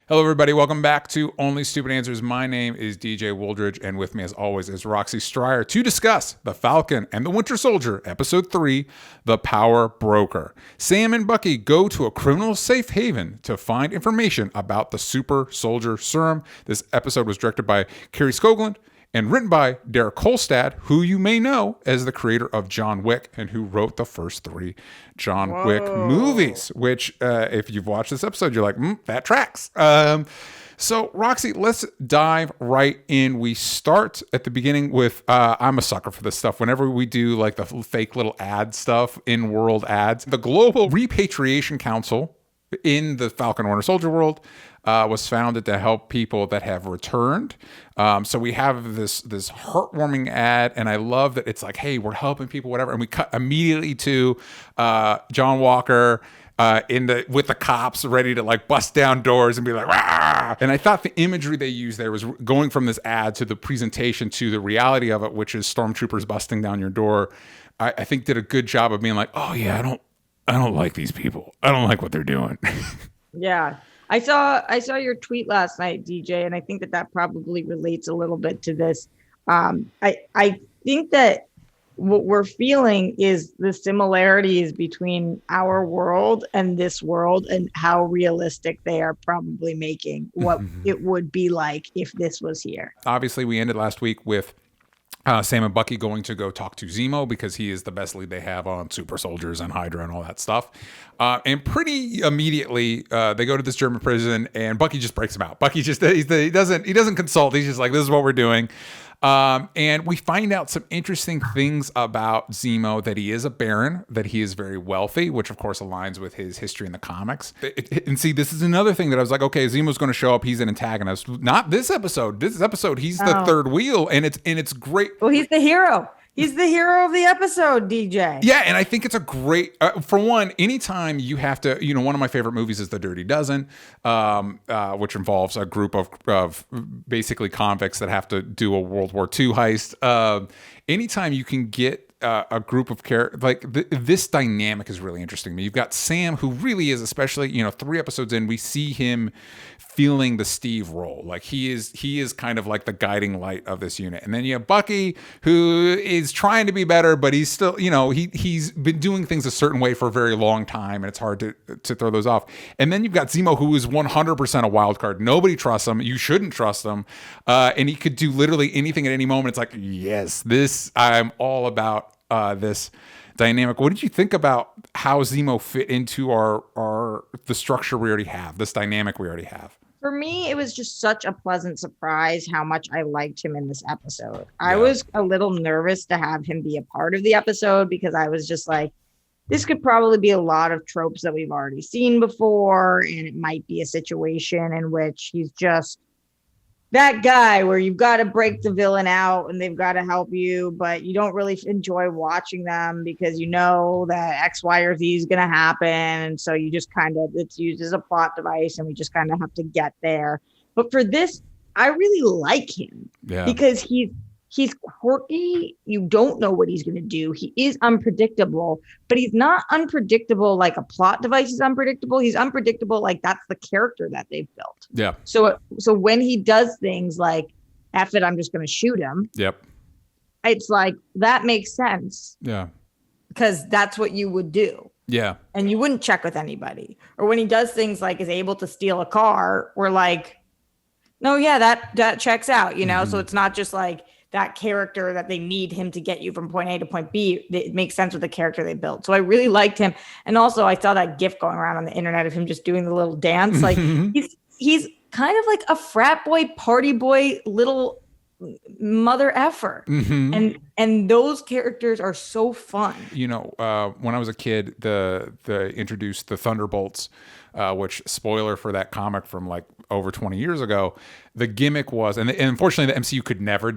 Hello, everybody. Welcome back to Only Stupid Answers. My name is DJ Wooldridge, and with me, as always, is Roxy Stryer to discuss The Falcon and the Winter Soldier, Episode 3, The Power Broker. Sam and Bucky go to a criminal safe haven to find information about the super soldier serum. This episode was directed by Kerry Skoglund and written by Derek Kolstad, who you may know as the creator of John Wick and who wrote the first 3 John Wick movies, which if you've watched this episode, you're like, that tracks. So Roxy, let's dive right in. We start at the beginning with, I'm a sucker for this stuff. Whenever we do like the fake little ad stuff, in-world ads, the Global Repatriation Council in the Falcon Winter Soldier world was founded to help people that have returned. So we have this heartwarming ad, and I love that it's like, hey, we're helping people, whatever. And we cut immediately to John Walker with the cops ready to like bust down doors and be like, rah! And I thought the imagery they used there was going from this ad to the presentation to the reality of it, which is stormtroopers busting down your door. I think did a good job of being like, oh yeah, I don't like these people. I don't like what they're doing. Yeah. I saw your tweet last night, DJ, and I think that probably relates a little bit to this. I think that what we're feeling is the similarities between our world and this world and how realistic they are probably making what it would be like if this was here. Obviously, we ended last week with Sam and Bucky going to go talk to Zemo because he is the best lead they have on super soldiers and Hydra and all that stuff. And pretty immediately, they go to this German prison, and Bucky just breaks him out. Bucky just he doesn't consult. He's just like, this is what we're doing. And we find out some interesting things about Zemo, that he is a baron, that he is very wealthy, which of course aligns with his history in the comics. And see, this is another thing that I was like, okay, Zemo's going to show up. He's an antagonist. Not this episode. This episode, he's the third wheel, and it's great. Well, he's the hero. He's the hero of the episode, DJ. Yeah, and I think it's a great, for one, anytime you have to, one of my favorite movies is The Dirty Dozen, which involves a group of basically convicts that have to do a World War II heist. Anytime you can get a group of characters, like this dynamic is really interesting to me. You've got Sam, who really is, especially, 3 episodes in, we see him feeling the Steve role. Like he is kind of like the guiding light of this unit. And then you have Bucky, who is trying to be better, but he's still, he's been doing things a certain way for a very long time, and it's hard to throw those off. And then you've got Zemo, who is 100% a wild card. Nobody trusts him. You shouldn't trust him. And he could do literally anything at any moment. It's like, yes, I'm all about this dynamic. What did you think about how Zemo fit into the structure we already have, this dynamic we already have? For me, it was just such a pleasant surprise how much I liked him in this episode. Yeah. I was a little nervous to have him be a part of the episode because I was just like, this could probably be a lot of tropes that we've already seen before, and it might be a situation in which he's just that guy where you've got to break the villain out and they've got to help you, but you don't really enjoy watching them because you know that X, Y, or Z is going to happen. And so you just it's used as a plot device and we just kind of have to get there. But for this, I really like him because he's quirky. You don't know what he's going to do. He is unpredictable, but he's not unpredictable like a plot device is unpredictable. He's unpredictable like that's the character that they've built. Yeah. So when he does things like, F it, I'm just going to shoot him. Yep. It's like, that makes sense. Yeah. Because that's what you would do. Yeah. And you wouldn't check with anybody. Or when he does things like is able to steal a car, we're like, no, yeah, that checks out, So it's not just like that character that they need him to get you from point A to point B. It makes sense with the character they built. So I really liked him. And also I saw that GIF going around on the internet of him just doing the little dance. Like he's kind of like a frat boy, party boy, little mother effer. And those characters are so fun. When I was a kid, they introduced the Thunderbolts, which, spoiler for that comic from like over 20 years ago, the gimmick was, and unfortunately the MCU could never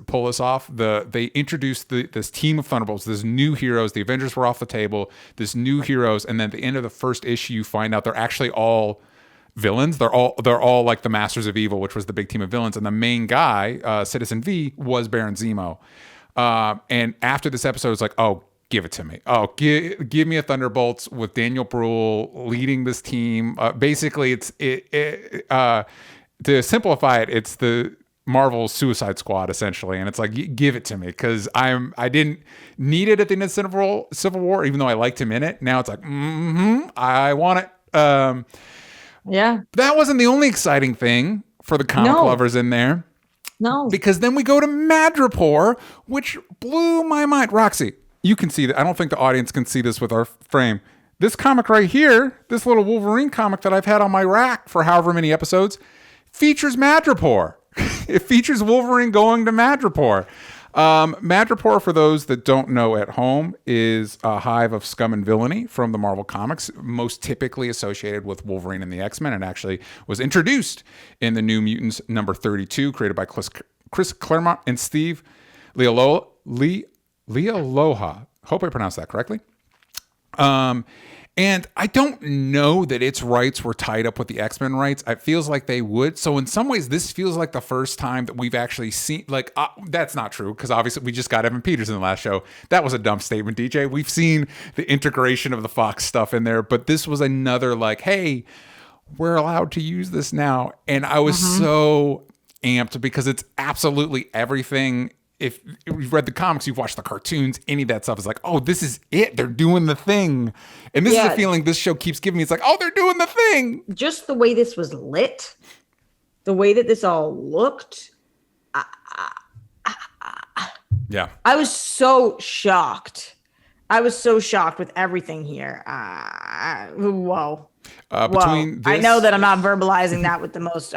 pull this off. They introduced this team of Thunderbolts, this new heroes. The Avengers were off the table, this new heroes, and then at the end of the first issue, you find out they're actually all villains. They're all like the Masters of Evil, which was the big team of villains, and the main guy, Citizen V, was Baron Zemo. And after this episode, it's like, oh, give it to me. Oh, give me a Thunderbolts with Daniel Bruhl leading this team. Basically, to simplify it, it's the Marvel Suicide Squad essentially, and it's like give it to me because I didn't need it at the end of Civil War, even though I liked him in it. Now it's like I want it. That wasn't the only exciting thing for the comic lovers in there. No, because then we go to Madripoor, which blew my mind. Roxy, you can see that. I don't think the audience can see this with our frame. This comic right here, this little Wolverine comic that I've had on my rack for however many episodes, features Madripoor. It features Wolverine going to Madripoor. Madripoor, for those that don't know at home, is a hive of scum and villainy from the Marvel Comics, most typically associated with Wolverine and the X-Men, and actually was introduced in the New Mutants number 32, created by Chris Claremont and Steve Lealoha. Hope I pronounced that correctly. And I don't know that its rights were tied up with the X-Men rights. It feels like they would. So in some ways, this feels like the first time that we've actually seen, that's not true, because obviously we just got Evan Peters in the last show. That was a dumb statement, DJ. We've seen the integration of the Fox stuff in there, but this was another hey, we're allowed to use this now. And I was so amped because it's absolutely everything. If you've read the comics, you've watched the cartoons, any of that stuff is like, oh, this is it. They're doing the thing. And this is a feeling this show keeps giving me. It's like, oh, they're doing the thing. Just the way this was lit, the way that this all looked. Yeah. I was so shocked. I was so shocked with everything here. Whoa. Between this... I know that I'm not verbalizing that with the most...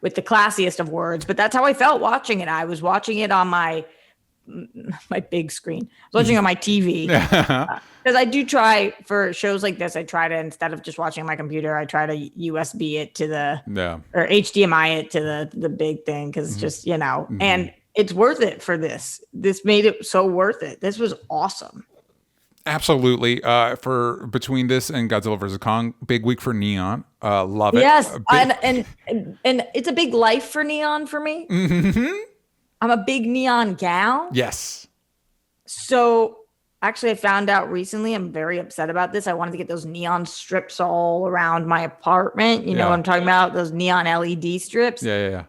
with the classiest of words, but that's how I felt watching it. I was watching it on my big screen. I was watching on my TV. Because I do try, for shows like this, I try to, instead of just watching on my computer, I try to USB it to or HDMI it to the big thing, because it's just, and it's worth it for this. This made it so worth it. This was awesome. Absolutely. For between this and Godzilla vs. Kong, big week for Neon. Love it. Yes, and it's a big life for Neon for me. Mm-hmm. I'm a big Neon gal. Yes. So actually, I found out recently, I'm very upset about this. I wanted to get those neon strips all around my apartment. You know what I'm talking about? Those neon LED strips. Yeah.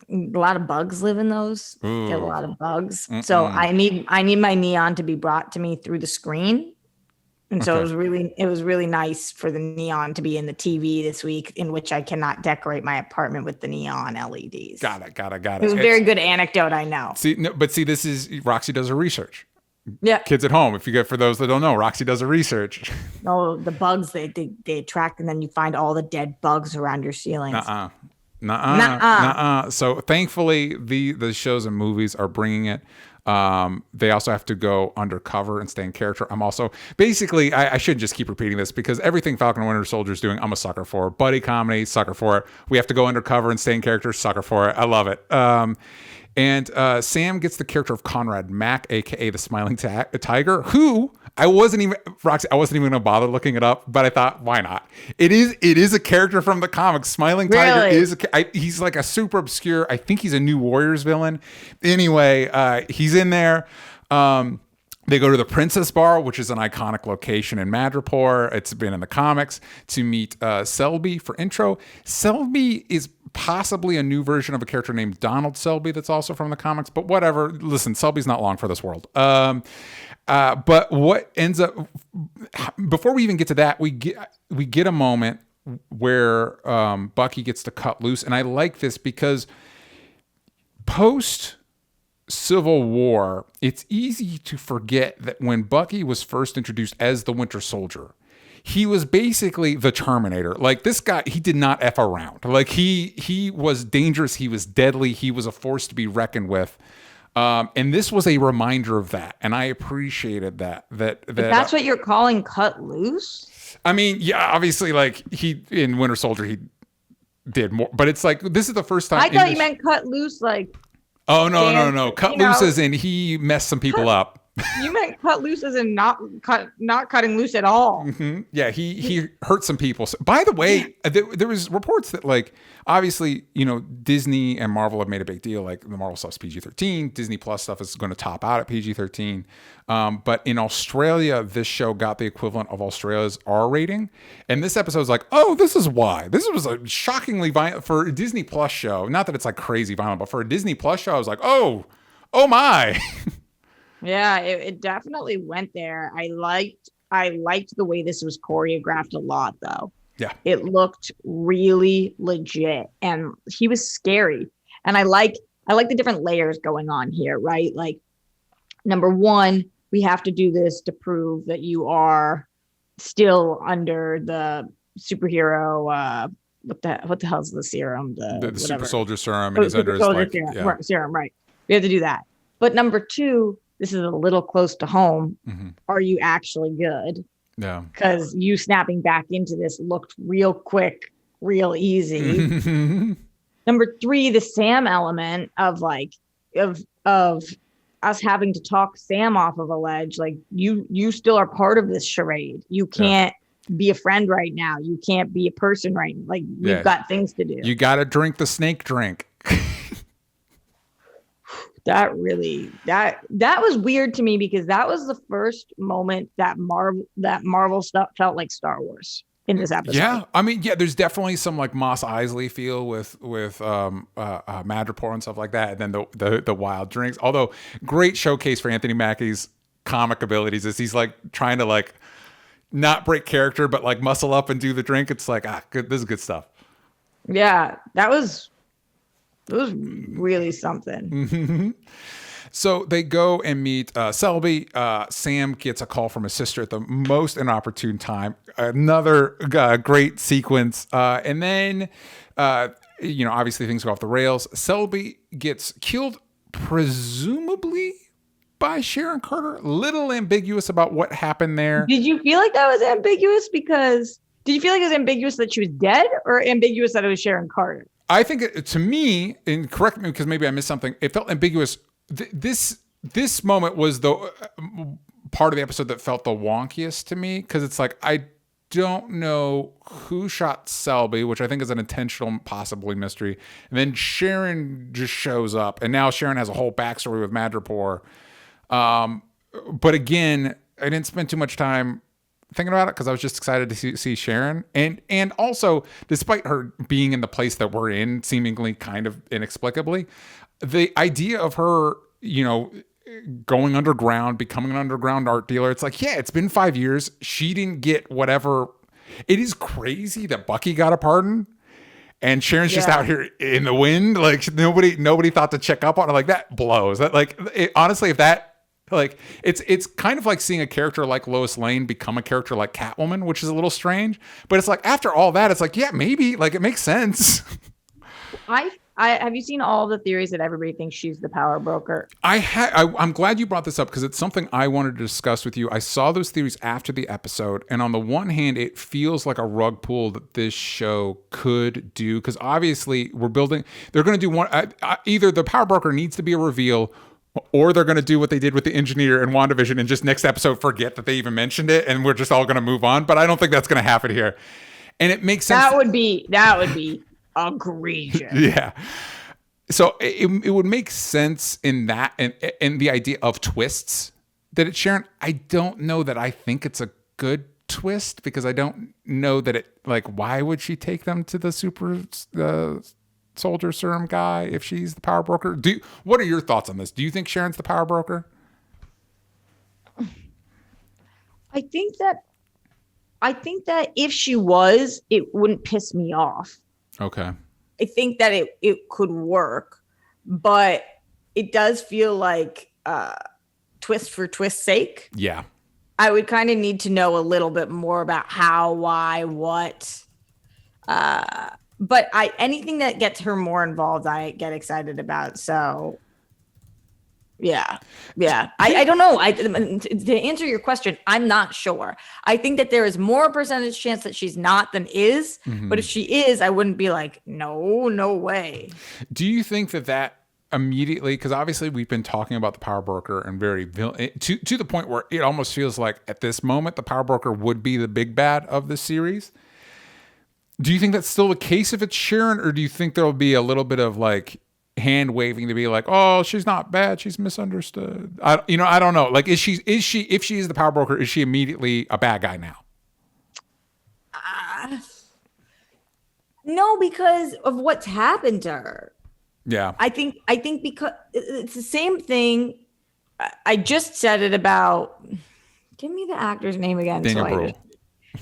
A lot of bugs live in those. Ooh. Get a lot of bugs. So I need my neon to be brought to me through the screen. And so it was really nice for the neon to be in the TV this week, in which I cannot decorate my apartment with the neon LEDs. Got it. It was a very good anecdote, I know. See, this is Roxy does her research. Yeah. Kids at home, for those that don't know, Roxy does her research. No, the bugs they attract, and then you find all the dead bugs around your ceilings. Nuh-uh. So thankfully, the shows and movies are bringing it. They also have to go undercover and stay in character. I'm also basically, I shouldn't just keep repeating this, because everything Falcon and Winter Soldier is doing, I'm a sucker for. Buddy comedy, sucker for it. We have to go undercover and stay in character, sucker for it. I love it. And Sam gets the character of Conrad Mack, aka the Smiling Tiger, who I wasn't even going to bother looking it up, but I thought, why not? It is a character from the comics. Smiling Tiger he's like a super obscure, I think he's a New Warriors villain. Anyway, he's in there. They go to the Princess Bar, which is an iconic location in Madripoor. It's been in the comics, to meet Selby for intro. Selby is possibly a new version of a character named Donald Selby that's also from the comics, but whatever. Listen, Selby's not long for this world. But what ends up, before we even get to that, we get a moment where Bucky gets to cut loose, and I like this because post Civil War, it's easy to forget that when Bucky was first introduced as the Winter Soldier, he was basically the Terminator. Like, this guy, he did not F around. Like, he was dangerous. He was deadly. He was a force to be reckoned with. And this was a reminder of that. And I appreciated that. That's what you're calling cut loose? I mean, yeah, obviously, like, he, in Winter Soldier, he did more. But it's like, this is the first time. I thought you meant cut loose, like. Oh, no. Cut loose as in he messed some people up. You meant cut loose as in not cutting loose at all. Mm-hmm. Yeah, he hurt some people. So, by the way, there was reports that, like, obviously, Disney and Marvel have made a big deal. Like, the Marvel stuff's PG-13. Disney Plus stuff is going to top out at PG-13. But in Australia, this show got the equivalent of Australia's R rating. And this episode's like, oh, this is why. This was a shockingly violent for a Disney Plus show. Not that it's like crazy violent, but for a Disney Plus show, I was like, oh my. Yeah, it definitely went there. I liked the way this was choreographed a lot, though. Yeah, it looked really legit, and he was scary. And I like the different layers going on here, right? Like, number one, we have to do this to prove that you are still under the superhero. What the hell's the serum? The super soldier serum, and he's under his serum, right? We have to do that. But number two, this is a little close to home. Mm-hmm. Are you actually good? Yeah. Because you snapping back into this looked real quick, real easy. Number three, the Sam element of us having to talk Sam off of a ledge. Like, you still are part of this charade. You can't be a friend right now. You can't be a person right now. Like, we've got things to do. You got to drink the snake drink. That was weird to me, because that was the first moment that Marvel stuff felt like Star Wars in this episode. Yeah, I mean, there's definitely some like Mos Eisley feel with Madripoor and stuff like that, and then the wild drinks. Although, great showcase for Anthony Mackie's comic abilities as he's like trying to like not break character but like muscle up and do the drink. It's like, good, this is good stuff. Yeah, it was really something. Mm-hmm. So they go and meet Selby. Sam gets a call from his sister at the most inopportune time. Another great sequence. And then, obviously things go off the rails. Selby gets killed, presumably by Sharon Carter. Little ambiguous about what happened there. Did you feel like that was ambiguous? Did you feel like it was ambiguous that she was dead, or ambiguous that it was Sharon Carter? I think to me, and correct me because maybe I missed something, it felt ambiguous. This moment was the part of the episode that felt the wonkiest to me, because it's like, I don't know who shot Selby, which I think is an intentional, possibly mystery. And then Sharon just shows up, and now Sharon has a whole backstory with Madripoor. But again, I didn't spend too much time thinking about it because I was just excited to see Sharon. And also, despite her being in the place that we're in, seemingly kind of inexplicably, the idea of her, going underground, becoming an underground art dealer, it's like, it's been 5 years. She didn't get whatever. It is crazy that Bucky got a pardon and Sharon's just out here in the wind. Like, nobody thought to check up on her. Like, that blows. That, like, honestly, if that, like, it's kind of like seeing a character like Lois Lane become a character like Catwoman, which is a little strange. But it's like, after all that, it's like, maybe, like, it makes sense. I have you seen all the theories that everybody thinks she's the power broker? I'm glad you brought this up because it's something I wanted to discuss with you. I saw those theories after the episode, and on the one hand, it feels like a rug pull that this show could do, because obviously they're going to do one. Either the power broker needs to be a reveal, or they're going to do what they did with the engineer in WandaVision and just next episode forget that they even mentioned it, and we're just all going to move on. But I don't think that's going to happen here. And it makes sense. That would be egregious. Yeah. So it would make sense in that, and the idea of twists that it's Sharon. I don't know that I think it's a good twist, because I don't know that it, like, why would she take them to the super soldier serum guy if she's the power broker? What are your thoughts on this? Do you think Sharon's the power broker? I think that if she was, it wouldn't piss me off. Okay. I think that it could work, but it does feel like twist for twist's sake. Yeah. I would kind of need to know a little bit more about how, why, what. But anything that gets her more involved, I get excited about. So, yeah. I don't know. To answer your question, I'm not sure. I think that there is more percentage chance that she's not than is. Mm-hmm. But if she is, I wouldn't be like, no way. Do you think that immediately, because obviously we've been talking about the power broker and to the point where it almost feels like at this moment the power broker would be the big bad of the series. Do you think that's still the case if it's Sharon, or do you think there'll be a little bit of like hand waving to be like, oh, she's not bad, she's misunderstood? I don't know. Like, if she is the power broker, is she immediately a bad guy now? No, because of what's happened to her. Yeah. I think because it's the same thing. I just said it about. Give me the actor's name again. Daniel Bruhl.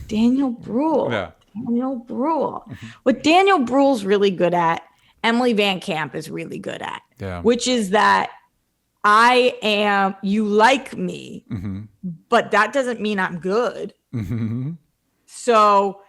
Daniel Bruhl. Yeah. Daniel Bruhl. What Daniel Bruhl's really good at, Emily Van Camp is really good at. Yeah. Which is that you like me, but that doesn't mean I'm good. So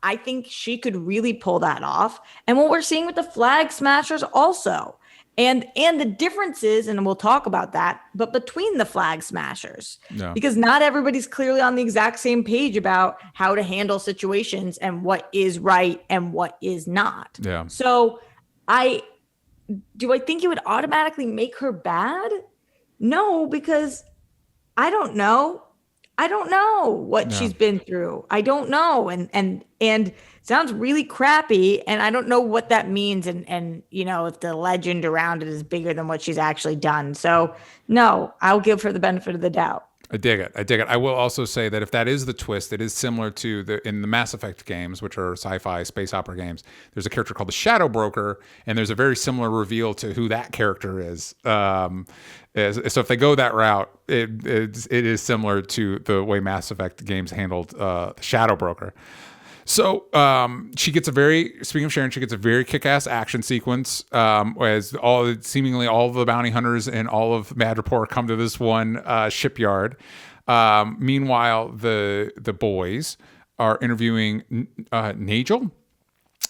I think she could really pull that off. And what we're seeing with the Flag Smashers also. And the differences, and we'll talk about that, but between the Flag Smashers, because not everybody's clearly on the exact same page about how to handle situations and what is right and what is not. Yeah. So I think it would automatically make her bad? No, because I don't know. I don't know what she's been through. I don't know. And it sounds really crappy. And I don't know what that means. And if the legend around it is bigger than what she's actually done. So no, I'll give her the benefit of the doubt. I dig it. I will also say that if that is the twist, it is similar to in the Mass Effect games, which are sci-fi space opera games. There's a character called the Shadow Broker, and there's a very similar reveal to who that character is. So if they go that route, it is similar to the way Mass Effect games handled the Shadow Broker. So speaking of Sharon, she gets a very kick-ass action sequence as seemingly all of the bounty hunters and all of Madripoor come to this one shipyard. Meanwhile, the boys are interviewing Nigel.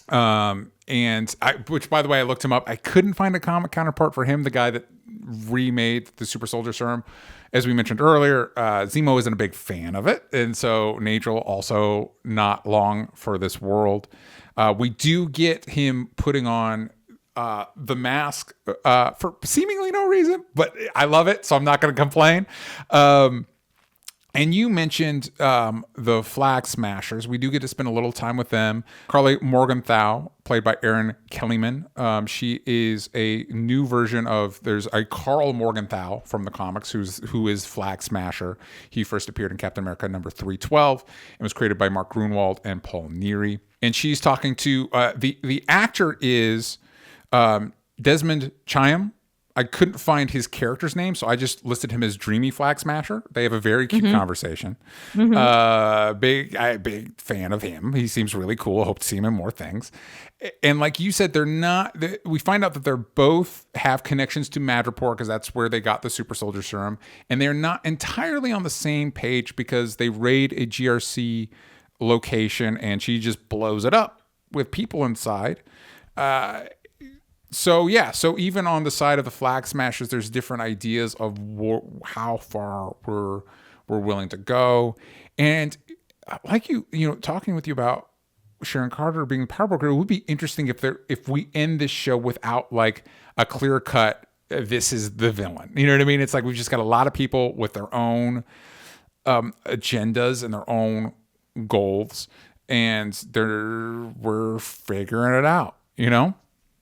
Which, by the way, I looked him up. I couldn't find a comic counterpart for him, the guy that remade the super soldier serum. As we mentioned earlier, Zemo isn't a big fan of it. And so Nigel also not long for this world. We do get him putting on the mask for seemingly no reason, but I love it, so I'm not going to complain. And you mentioned the Flag Smashers. We do get to spend a little time with them. Carly Morgenthau, played by Erin Kellyman. She is a new version there's a Carl Morgenthau from the comics who is Flag Smasher. He first appeared in Captain America number 312 and was created by Mark Grunwald and Paul Neary. And she's talking to the actor is Desmond Chiam. I couldn't find his character's name, so I just listed him as Dreamy Flag Smasher. They have a very cute conversation. Big fan of him. He seems really cool. I hope to see him in more things. And like you said, we find out that they're both have connections to Madripoor because that's where they got the super soldier serum. And they're not entirely on the same page because they raid a GRC location and she just blows it up with people inside. So even on the side of the Flag Smashers, there's different ideas of how far we're willing to go. And like talking with you about Sharon Carter being the power broker, it would be interesting if we end this show without like a clear cut, this is the villain. You know what I mean? It's like we've just got a lot of people with their own agendas and their own goals, and we're figuring it out,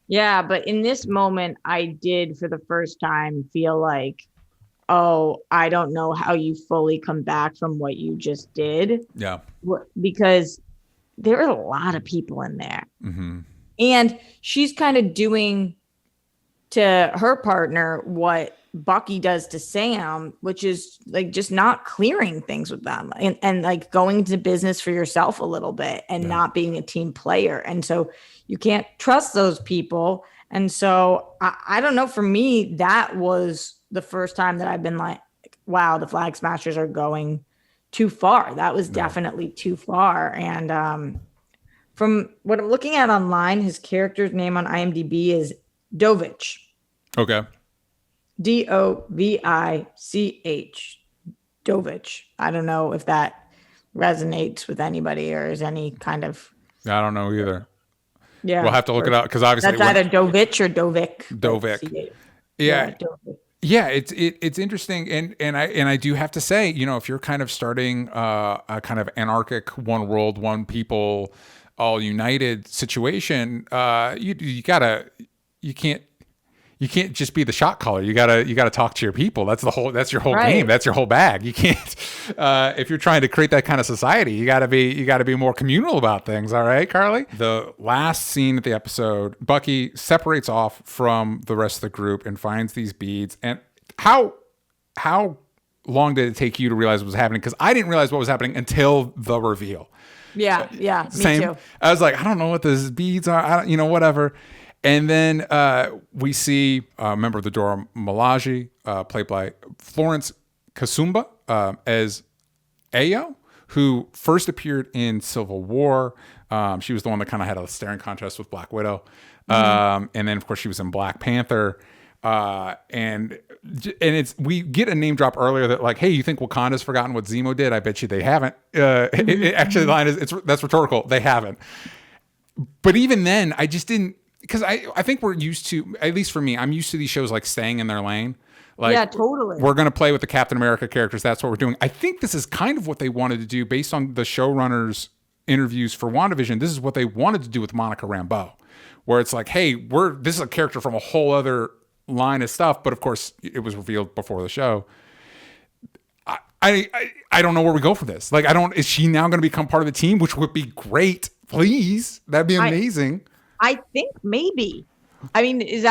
Yeah, but in this moment, I did for the first time feel like, oh, I don't know how you fully come back from what you just did. Yeah. Because there are a lot of people in there. Mm-hmm. And she's kind of doing to her partner what Bucky does to Sam, which is like just not clearing things with them and like going to business for yourself a little bit and not being a team player. And so you can't trust those people. And so I don't know, for me, that was the first time that I've been like, wow, the Flag Smashers are going too far. That was definitely too far. And from what I'm looking at online, his character's name on IMDb is Dovich. Okay. Dovich. Dovich. I don't know if that resonates with anybody or is any kind of. I don't know either. Yeah. We'll have to look it up because obviously that's either Dovich or Dovik. Dovik. Yeah. Yeah, it's interesting, and I do have to say, if you're kind of starting a kind of anarchic, one world, one people, all united situation, you can't just be the shot caller. You gotta talk to your people. That's your whole game. That's your whole bag. You can't if you're trying to create that kind of society, you gotta be more communal about things. All right, Carly. The last scene of the episode, Bucky separates off from the rest of the group and finds these beads. And how long did it take you to realize what was happening? Because I didn't realize what was happening until the reveal. Yeah, me Same. too. I was like, I don't know what these beads are. whatever. And then we see a member of the Dora Milaje, played by Florence Kasumba, as Ayo, who first appeared in Civil War. She was the one that kind of had a staring contest with Black Widow. And then, of course, she was in Black Panther. And we get a name drop earlier that like, hey, you think Wakanda's forgotten what Zemo did? I bet you they haven't. Actually, the line is that's rhetorical. They haven't. But even then, I just didn't. Because I think we're used to, at least for me, I'm used to these shows like staying in their lane. Like, yeah, totally. We're going to play with the Captain America characters. That's what we're doing. I think this is kind of what they wanted to do based on the showrunners' interviews for WandaVision. This is what they wanted to do with Monica Rambeau, where it's like, hey, this is a character from a whole other line of stuff. But of course, it was revealed before the show. I don't know where we go for this. Like, is she now going to become part of the team, which would be great? Please, that'd be amazing. I think maybe. I mean,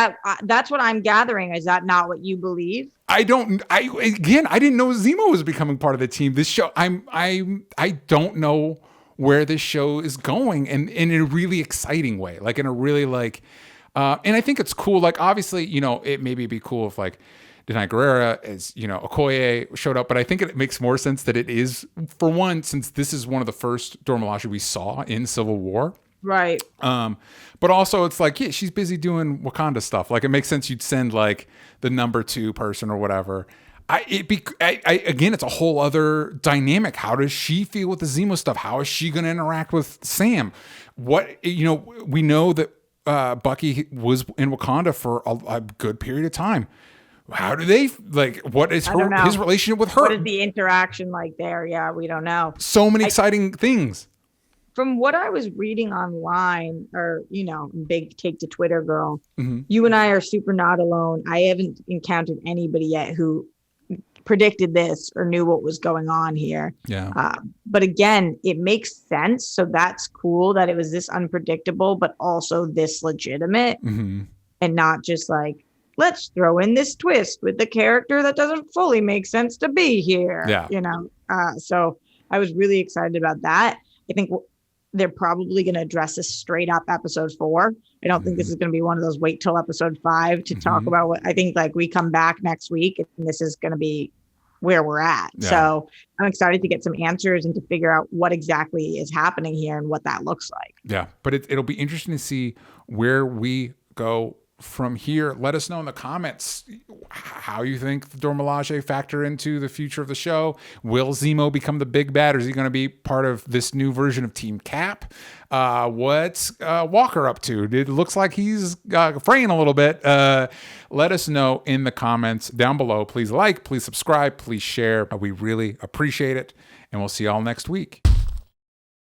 that's what I'm gathering. Is that not what you believe? I didn't know Zemo was becoming part of the team. This show, I don't know where this show is going, and in a really exciting way, like in a really and I think it's cool. Like, obviously, it maybe be cool if like Denai Guerrera as Okoye showed up, but I think it makes more sense that it is, for one, since this is one of the first Dora Milaje we saw in Civil War. Right. But also it's like, yeah, she's busy doing Wakanda stuff. Like, it makes sense you'd send like the number 2 person or whatever. Again, it's a whole other dynamic. How does she feel with the Zemo stuff? How is she going to interact with Sam? We know that Bucky was in Wakanda for a good period of time. How do they what is his relationship with her? What is the interaction like there? Yeah, we don't know. So many exciting things. From what I was reading online, or, big take to Twitter girl, mm-hmm. You and I are super not alone. I haven't encountered anybody yet who predicted this or knew what was going on here. Yeah. But again, it makes sense. So that's cool that it was this unpredictable, but also this legitimate, mm-hmm. and not just like, let's throw in this twist with the character that doesn't fully make sense to be here. Yeah. So I was really excited about that. I think they're probably going to address this straight up episode 4. I don't think this is going to be one of those wait till episode 5 to talk about what I think. Like, we come back next week and this is going to be where we're at. Yeah. So I'm excited to get some answers and to figure out what exactly is happening here and what that looks like. Yeah. But it'll be interesting to see where we go from here. Let us know in the comments how you think the Dora Milaje factor into the future of the show. Will Zemo become the big bad, or is he going to be part of this new version of Team Cap? What's Walker up to? It looks like he's fraying a little bit. Let us know in the comments down below. Please like, please subscribe, please share. We really appreciate it, and we'll see y'all next week.